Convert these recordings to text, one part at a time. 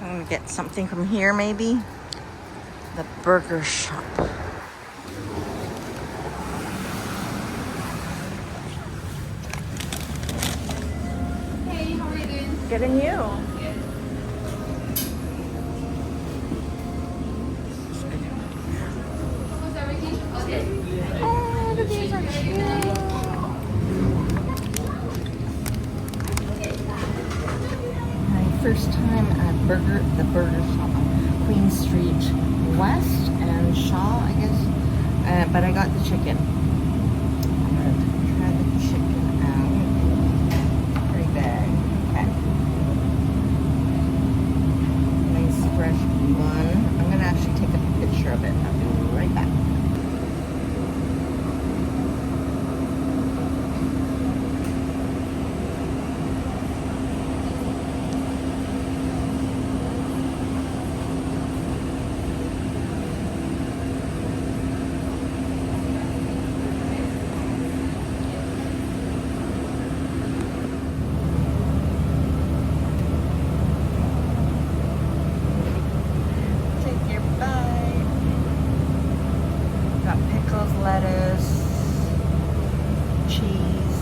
I'm gonna get something from here, maybe. The burger shop. Hey, how are you doing? Good, and you? Good. How's everything? Okay. Oh, the these are cute. My first time at the burger shop on Queen Street West and Shaw, I guess. But I got the chicken. I'm gonna try the chicken out. Pretty big. Okay. Nice fresh bun. I'm gonna actually take a picture of it. I'll be right back. Lettuce, cheese.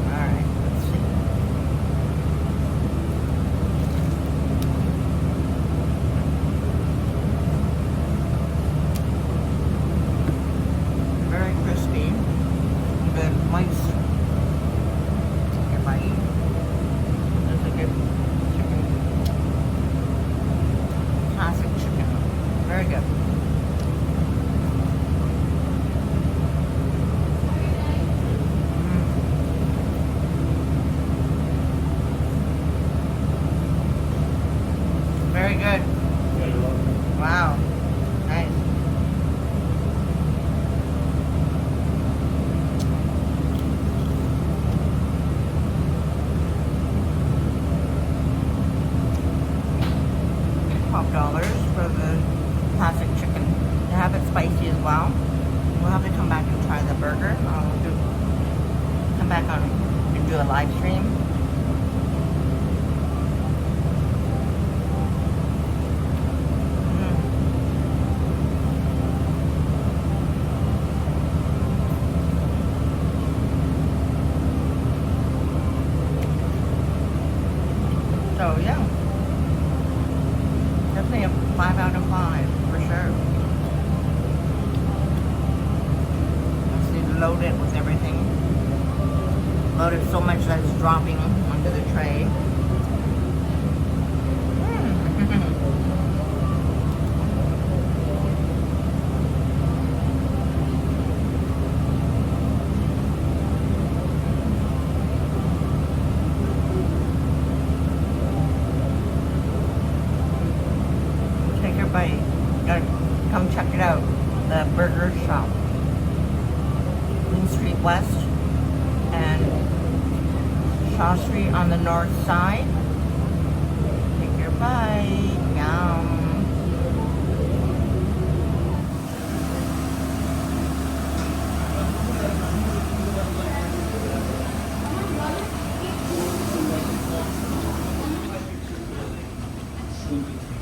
All right, let's see. Very crispy, good, moist. Take a bite. That's a good chicken. Classic chicken. Very good. Very good. Wow. Nice. $12 for the classic chicken. They have it spicy as well. We'll have to come back and try the burger. Come back on and do a live stream. So yeah, definitely a 5 out of 5 for sure. Actually loaded with everything. Loaded so much that it's dropping onto the tray. Bite. Gotta come check it out. The burger shop. Queen Street West and Shaw Street on the north side. Take your bite. Yum.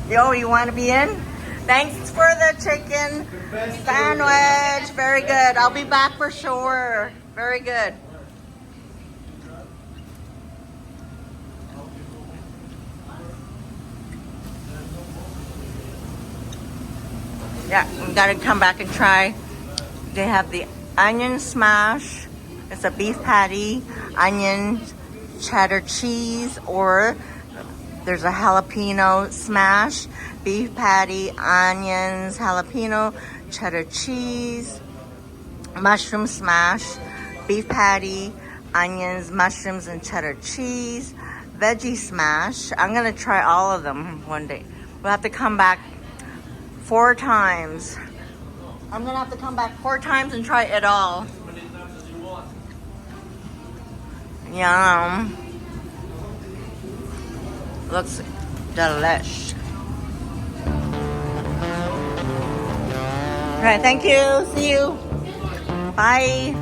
Yo, you want to be in? Thanks for the chicken sandwich. Very good. I'll be back for sure. Very good. Yeah, we gotta come back and try. They have the onion smash. It's a beef patty, onion, cheddar cheese, or there's a jalapeno smash, beef patty, onions, jalapeno, cheddar cheese, mushroom smash, beef patty, onions, mushrooms, and cheddar cheese, veggie smash. I'm gonna try all of them one day. We'll have to come back 4 times. I'm gonna have to come back 4 times and try it all. Yum. Looks delish. All right, thank you. See you. Bye.